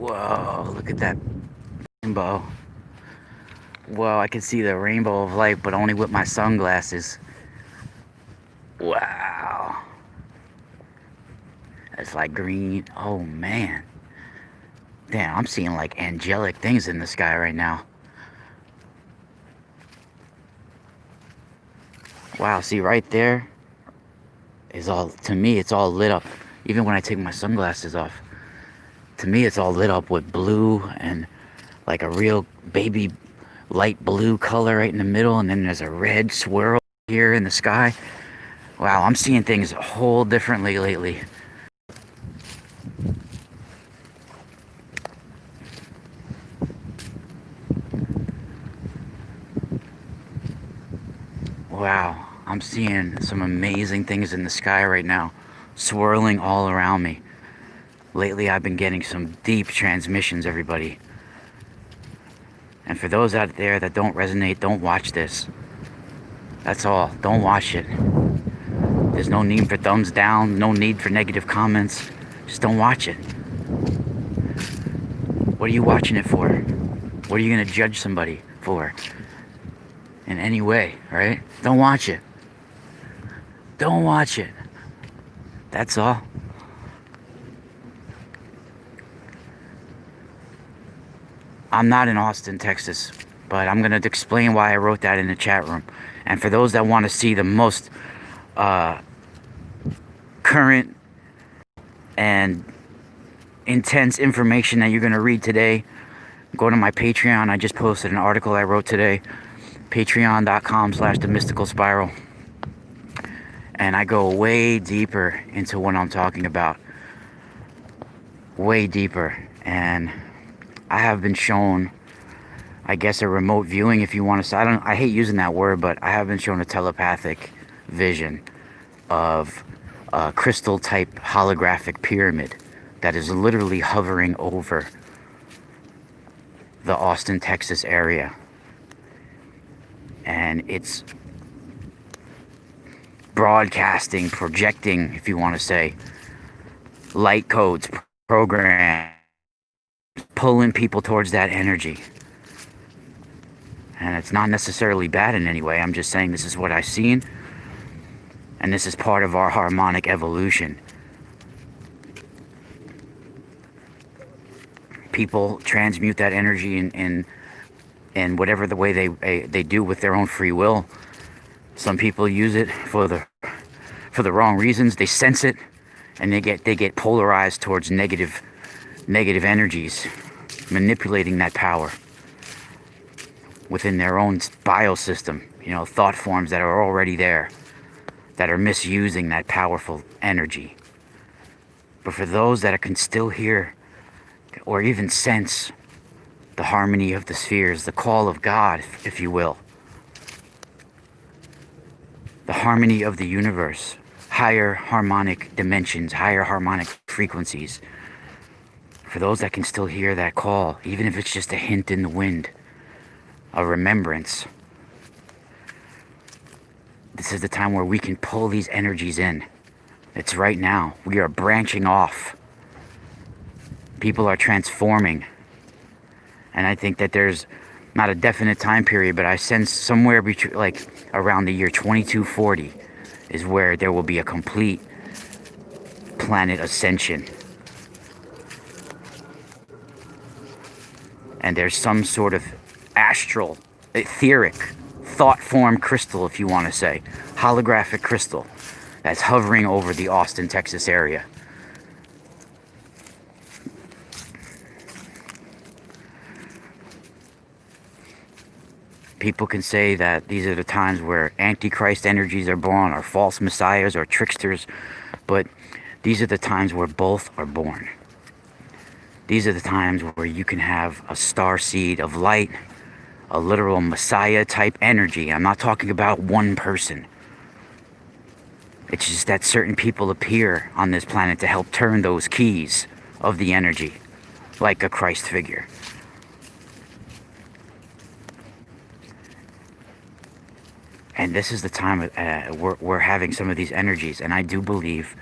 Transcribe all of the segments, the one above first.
Whoa, look at that rainbow. Whoa, I can see the rainbow of light, but only with my sunglasses. Wow. It's like green. Oh, man. Damn, I'm seeing like angelic things in the sky right now. Wow, see right there is all, to me, it's all lit up. Even when I take my sunglasses off, to me, it's all lit up with blue and like a real baby light blue color right in the middle. And then there's a red swirl here in the sky. Wow, I'm seeing things a whole differently lately. Wow, I'm seeing some amazing things in the sky right now, swirling all around me. Lately, I've been getting some deep transmissions, everybody. And for those out there that don't resonate, don't watch this. That's all. Don't watch it. There's no need for thumbs down, no need for negative comments. Just don't watch it. What are you watching it for? What are you going to judge somebody for? In any way, right? Don't watch it. Don't watch it. That's all. I'm not in Austin, Texas, but I'm going to explain why I wrote that in the chat room. And for those that want to see the most current and intense information that you're going to read today, go to my Patreon. I just posted an article I wrote today, patreon.com/themysticalspiral. And I go way deeper into what I'm talking about. Way deeper. And I have been shown, I guess, a remote viewing, if you want to say. I hate using that word, but I have been shown a telepathic vision of a crystal type holographic pyramid that is literally hovering over the Austin, Texas area. And it's broadcasting, projecting, if you want to say, light codes, programs, pulling people towards that energy. And it's not necessarily bad in any way. I'm just saying this is what I've seen. And this is part of our harmonic evolution. People transmute that energy in whatever the way they do with their own free will. Some people use it for the wrong reasons. They sense it, and they get polarized towards negative energies, manipulating that power within their own biosystem. Thought forms that are already there, that are misusing that powerful energy. But for those that can still hear or even sense the harmony of the spheres, the call of God, if you will, the harmony of the universe, higher harmonic dimensions, higher harmonic frequencies, for those that can still hear that call, even if it's just a hint in the wind, a remembrance, this is the time where we can pull these energies in. It's right now. We are branching off. People are transforming. And I think that there's not a definite time period, but I sense somewhere between, like around the year 2240 is where there will be a complete planet ascension. And there's some sort of astral, etheric, thought form crystal, if you want to say, holographic crystal that's hovering over the Austin, Texas area. People can say that these are the times where antichrist energies are born, or false messiahs, or tricksters, but these are the times where both are born. These are the times where you can have a star seed of light, a literal messiah type energy. I'm not talking about one person. It's just that certain people appear on this planet to help turn those keys of the energy, like a Christ figure. And this is the time we're having some of these energies. And I do believe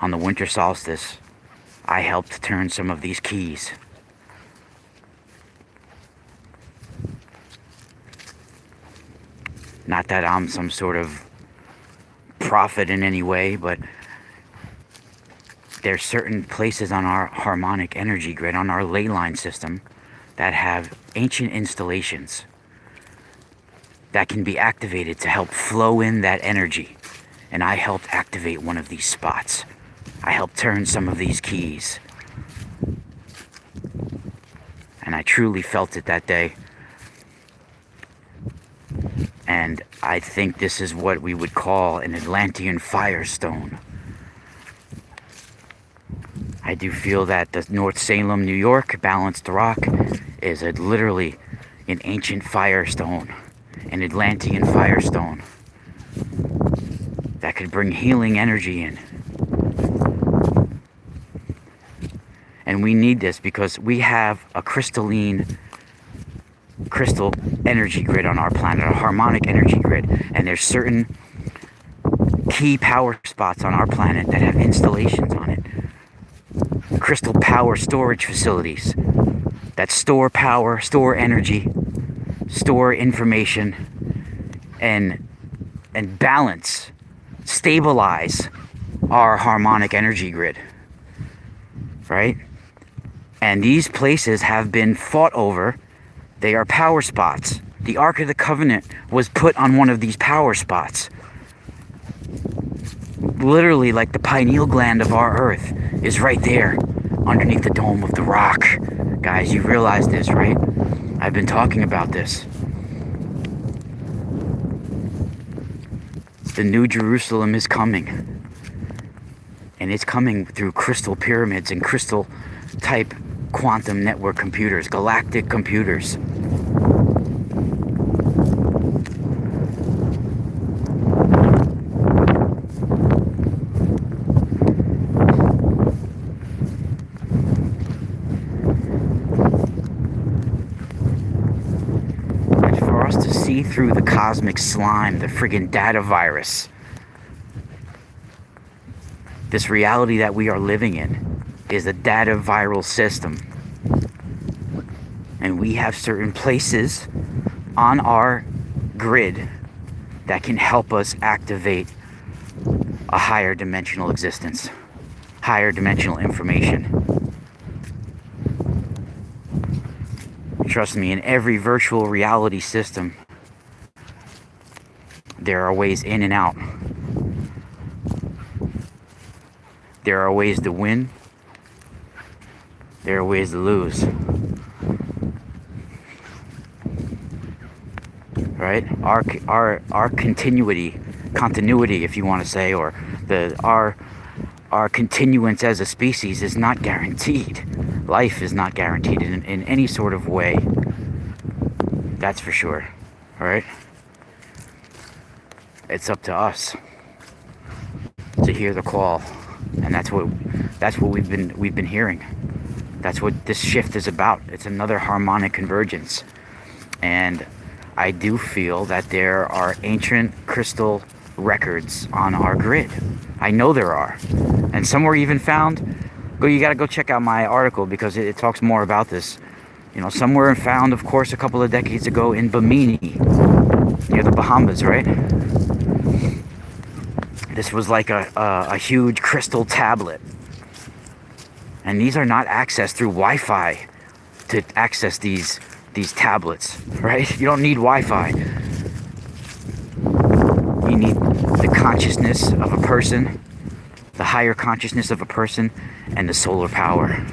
on the winter solstice, I helped turn some of these keys. Not that I'm some sort of prophet in any way, but there's certain places on our harmonic energy grid, on our ley line system, that have ancient installations that can be activated to help flow in that energy. And I helped activate one of these spots. I helped turn some of these keys. And I truly felt it that day. And I think this is what we would call an Atlantean FireStone. I do feel that the North Salem, New York balanced rock is literally an ancient FireStone, an Atlantean FireStone that could bring healing energy in. And we need this because we have a crystalline crystal energy grid on our planet, a harmonic energy grid, and there's certain key power spots on our planet that have installations on it. Crystal power storage facilities that store power, store energy, store information, and balance, stabilize our harmonic energy grid, right? And these places have been fought over. They are power spots. The Ark of the Covenant was put on one of these power spots. Literally, like the pineal gland of our Earth is right there underneath the dome of the rock. Guys, you realize this, right? I've been talking about this. The New Jerusalem is coming. And it's coming through crystal pyramids and crystal type quantum network computers, galactic computers. And for us to see through the cosmic slime, the friggin' data virus, this reality that we are living in is a data viral system. And we have certain places on our grid that can help us activate a higher dimensional existence, higher dimensional information. Trust me, in every virtual reality system, there are ways in and out. There are ways to win. There are ways to lose. Right? Our continuity, if you want to say, or our continuance as a species is not guaranteed. Life is not guaranteed in any sort of way. That's for sure. Right? It's up to us to hear the call, and that's what we've been hearing. That's what this shift is about. It's another harmonic convergence. And I do feel that there are ancient crystal records on our grid. I know there are. And some were even found, you gotta go check out my article because it talks more about this. You know, some were found, of course, a couple of decades ago in Bimini, near the Bahamas, right? This was like a huge crystal tablet. And these are not accessed through Wi-Fi to access these tablets, right? You don't need Wi-Fi. You need the consciousness of a person, the higher consciousness of a person, and the solar power.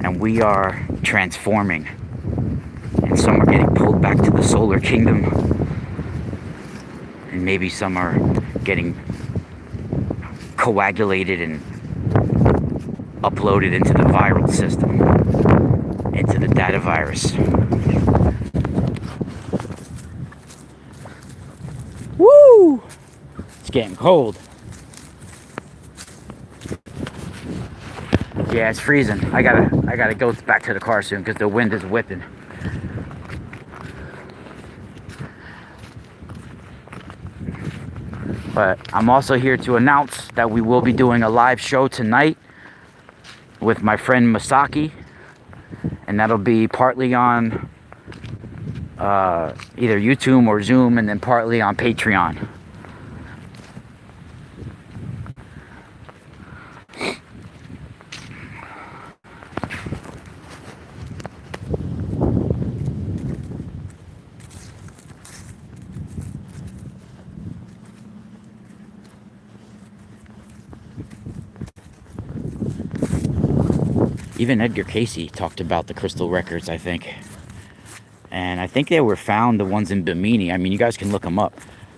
And we are transforming. And some are getting pulled back to the solar kingdom. And maybe some are getting coagulated and uploaded into the viral system, into the data virus. Woo! It's getting cold. Yeah, it's freezing. I gotta go back to the car soon because the wind is whipping. But I'm also here to announce that we will be doing a live show tonight with my friend Masaki, and that'll be partly on either YouTube or Zoom, and then partly on Patreon. Even Edgar Casey talked about the crystal records, I think. And I think they were found, the ones in Bimini. I mean, you guys can look them up.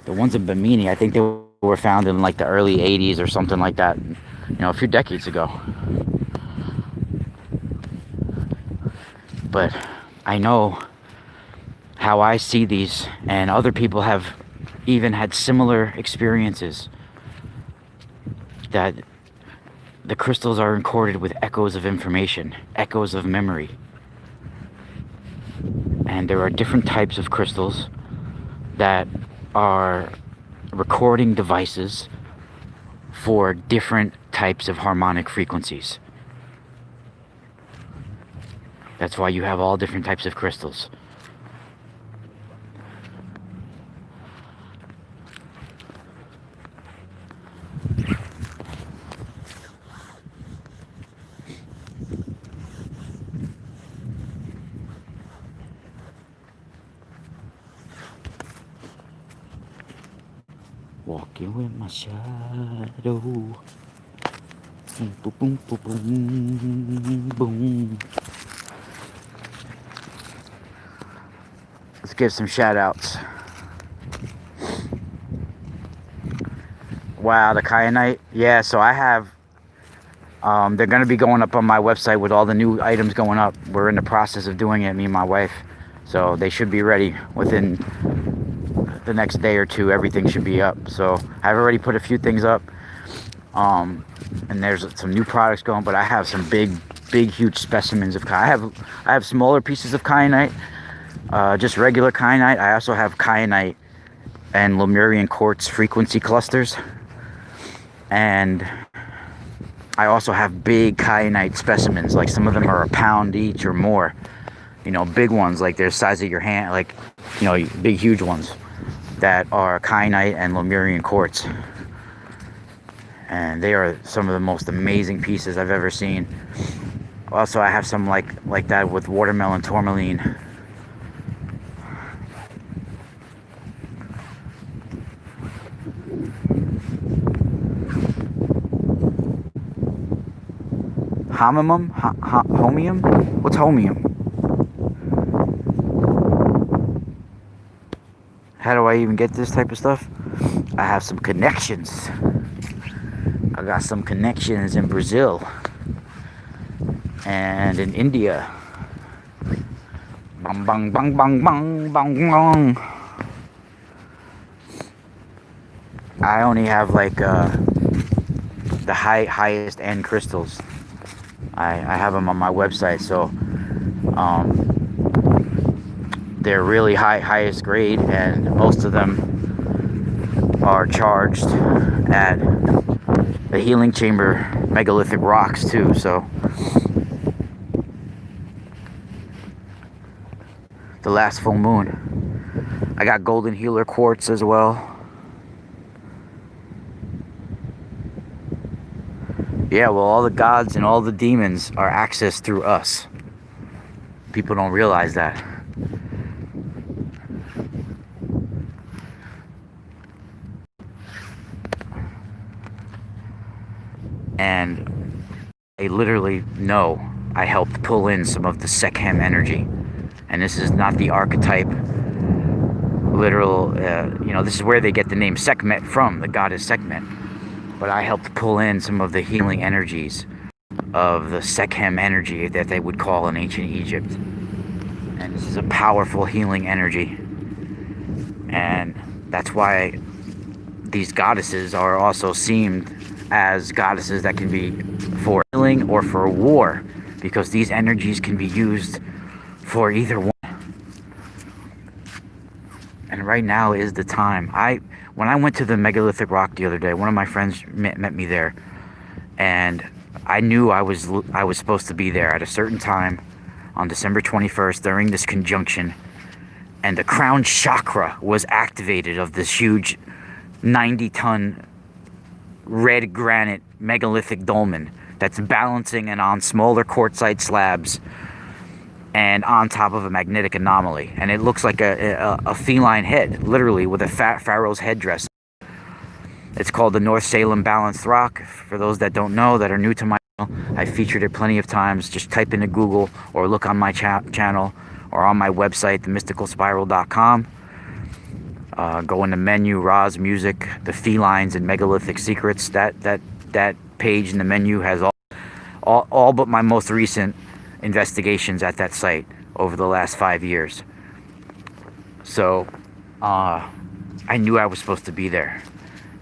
The ones in Bimini, I think they were found in like the early 80s or something like that. You know, a few decades ago. But I know how I see these, and other people have even had similar experiences. That the crystals are encoded with echoes of information, echoes of memory. And there are different types of crystals that are recording devices for different types of harmonic frequencies. That's why you have all different types of crystals. Walking with my shadow. Boom, boom, boom, boom, boom. Let's give some shout outs. Wow, the kyanite. Yeah, so I have, they're going to be going up on my website with all the new items going up. We're in the process of doing it, me and my wife. So they should be ready within the next day or two. Everything should be up. So I've already put a few things up. And there's some new products going, but I have some big, huge specimens of kyanite. I have smaller pieces of kyanite, just regular kyanite. I also have kyanite and Lemurian quartz frequency clusters. And I also have big kyanite specimens, like some of them are a pound each or more. You know, big ones, like they're the size of your hand, like, you know, big, huge ones that are kyanite and Lemurian quartz. And they are some of the most amazing pieces I've ever seen. Also, I have some like that with watermelon tourmaline. Homium? What's homium? How do I even get this type of stuff? I have some connections. I got some connections in Brazil and in India. Bang, bang, bang, bang, bang, bang, bang. I only have like the highest end crystals. I have them on my website, so they're really highest grade, and most of them are charged at the healing chamber megalithic rocks too. So the last full moon, I got golden healer quartz as well. Yeah, well, all the gods and all the demons are accessed through us. People don't realize that. And I literally know I helped pull in some of the Sekhem energy. And this is not the archetype, literal, you know, this is where they get the name Sekhmet from, the goddess Sekhmet. But I helped pull in some of the healing energies of the Sekhem energy that they would call in ancient Egypt. And this is a powerful healing energy. And that's why these goddesses are also seen as goddesses that can be for healing or for war, because these energies can be used for either one. And right now is the time. when I went to the megalithic rock the other day, one of my friends met me there, and I knew I was supposed to be there at a certain time on December 21st during this conjunction, and the crown chakra was activated of this huge 90-ton red granite megalithic dolmen that's balancing and on smaller quartzite slabs and on top of a magnetic anomaly. And it looks like a feline head, literally, with a pharaoh's headdress. It's called the North Salem Balanced Rock. For those that don't know, that are new to my channel, I featured it plenty of times. Just type into Google or look on my channel or on my website, themysticalspiral.com. Go in the menu, Ra's Music, the felines and megalithic secrets. That page in the menu has all but my most recent investigations at that site over the last 5 years. So I knew I was supposed to be there,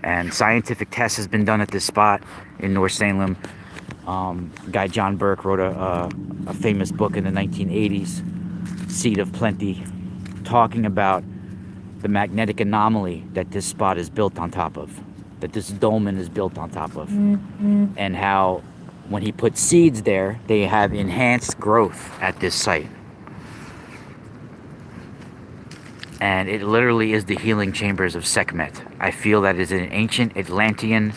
and scientific tests has been done at this spot in North Salem. Guy John Burke wrote a famous book in the 1980s, Seed of Plenty, talking about the magnetic anomaly that this spot is built on top of, that this dolmen is built on top of, and how when he put seeds there, they have enhanced growth at this site. And it literally is the healing chambers of Sekhmet. I feel that is an ancient Atlantean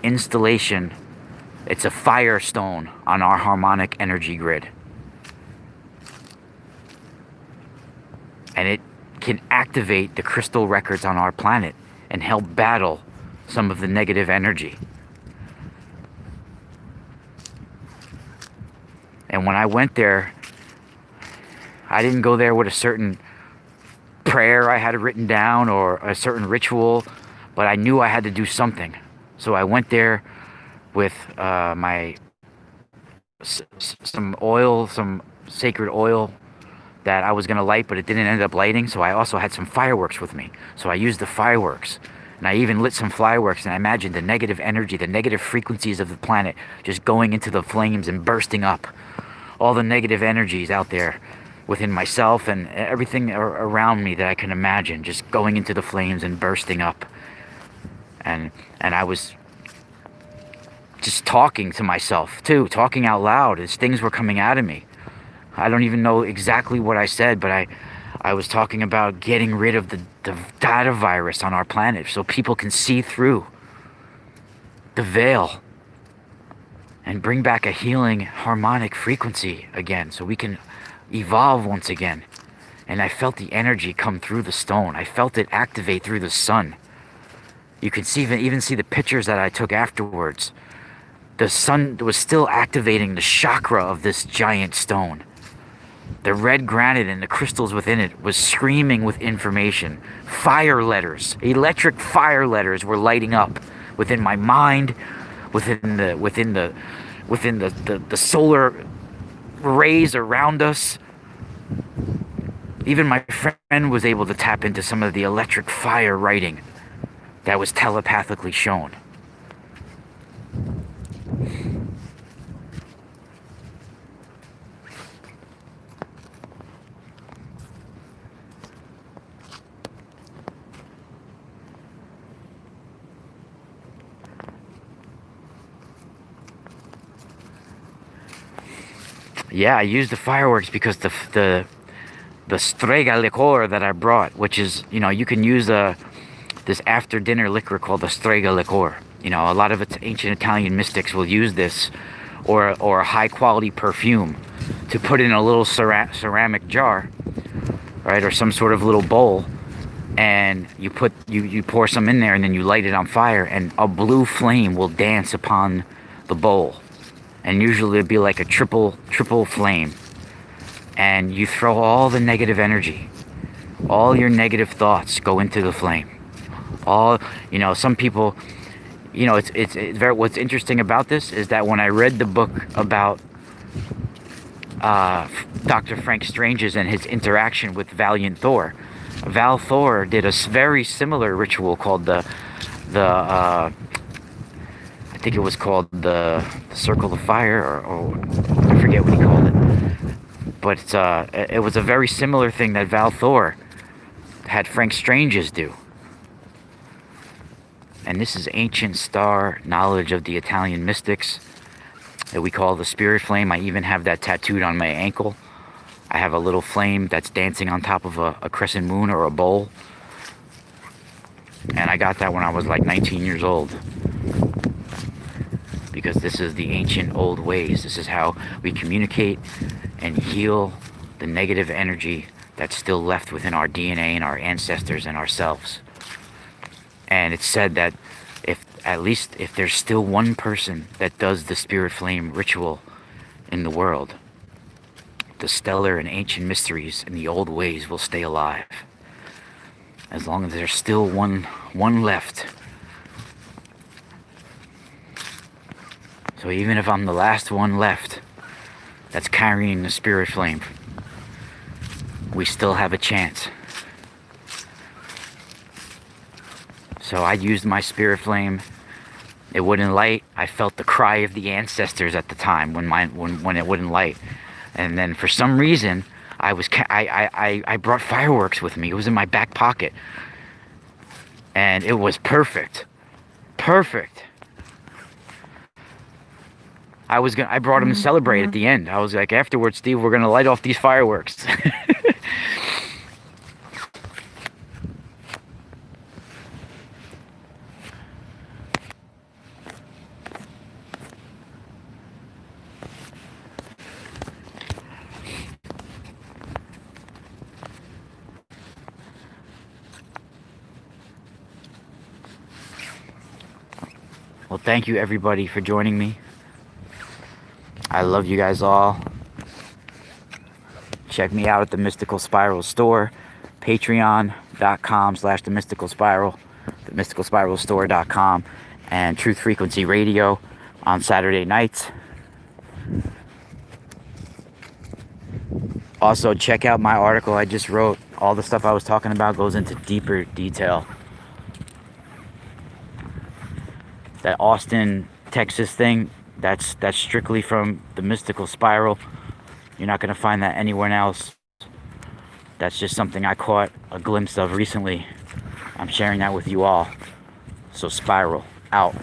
installation. It's a FireStone on our harmonic energy grid. And it can activate the crystal records on our planet and help battle some of the negative energy. And when I went there, I didn't go there with a certain prayer I had written down or a certain ritual, but I knew I had to do something. So I went there with some oil, some sacred oil that I was going to light, but it didn't end up lighting. So I also had some fireworks with me. So I used the fireworks, and I even lit some fireworks, and I imagined the negative energy, the negative frequencies of the planet just going into the flames and bursting up. All the negative energies out there within myself and everything around me that I can imagine just going into the flames and bursting up. And I was just talking to myself too, talking out loud as things were coming out of me. I don't even know exactly what I said, but I was talking about getting rid of the data virus on our planet so people can see through the veil and bring back a healing harmonic frequency again so we can evolve once again. And I felt the energy come through the stone. I felt it activate through the sun. You can even see the pictures that I took afterwards. The sun was still activating the chakra of this giant stone. The red granite and the crystals within it was screaming with information. Fire letters, electric fire letters were lighting up within my mind, within the solar rays around us. Even my friend was able to tap into some of the electric fire writing that was telepathically shown. Yeah, I used the fireworks because the strega liqueur that I brought, which is, you can use this after dinner liquor called the strega liqueur. A lot of ancient Italian mystics will use this, or a high quality perfume, to put in a little ceramic jar, right, or some sort of little bowl, and you pour some in there, and then you light it on fire, and a blue flame will dance upon the bowl. And usually it'd be like a triple flame. And you throw all the negative energy, all your negative thoughts go into the flame. Some people, it's very, what's interesting about this is that when I read the book about Dr. Frank Strange's and his interaction with Valiant Thor, Val Thor did a very similar ritual called I think it was called the Circle of Fire, or I forget what he called it. But it was a very similar thing that Val Thor had Frank Strange's do. And this is ancient star knowledge of the Italian mystics that we call the spirit flame. I even have that tattooed on my ankle. I have a little flame that's dancing on top of a crescent moon or a bowl. And I got that when I was like 19 years old. Because this is the ancient old ways. This is how we communicate and heal the negative energy that's still left within our DNA and our ancestors and ourselves. And it's said that if there's still one person that does the spirit flame ritual in the world, the stellar and ancient mysteries and the old ways will stay alive. As long as there's still one left. So even if I'm the last one left that's carrying the spirit flame, we still have a chance. So I used my spirit flame. It wouldn't light. I felt the cry of the ancestors at the time when it wouldn't light. And then for some reason, I brought fireworks with me. It was in my back pocket. And it was perfect. Perfect. I brought him to celebrate at the end. I was like, afterwards, Steve, we're gonna light off these fireworks. Well, thank you everybody for joining me. I love you guys all. Check me out at the Mystical Spiral store, patreon.com/the Mystical Spiral, themysticalspiralstore.com, and Truth Frequency Radio on Saturday nights. Also, check out my article I just wrote. All the stuff I was talking about goes into deeper detail. That Austin, Texas thing, that's strictly from the Mystical Spiral. You're not going to find that anywhere else. That's just something I caught a glimpse of recently. I'm sharing that with you all. So Spiral, out.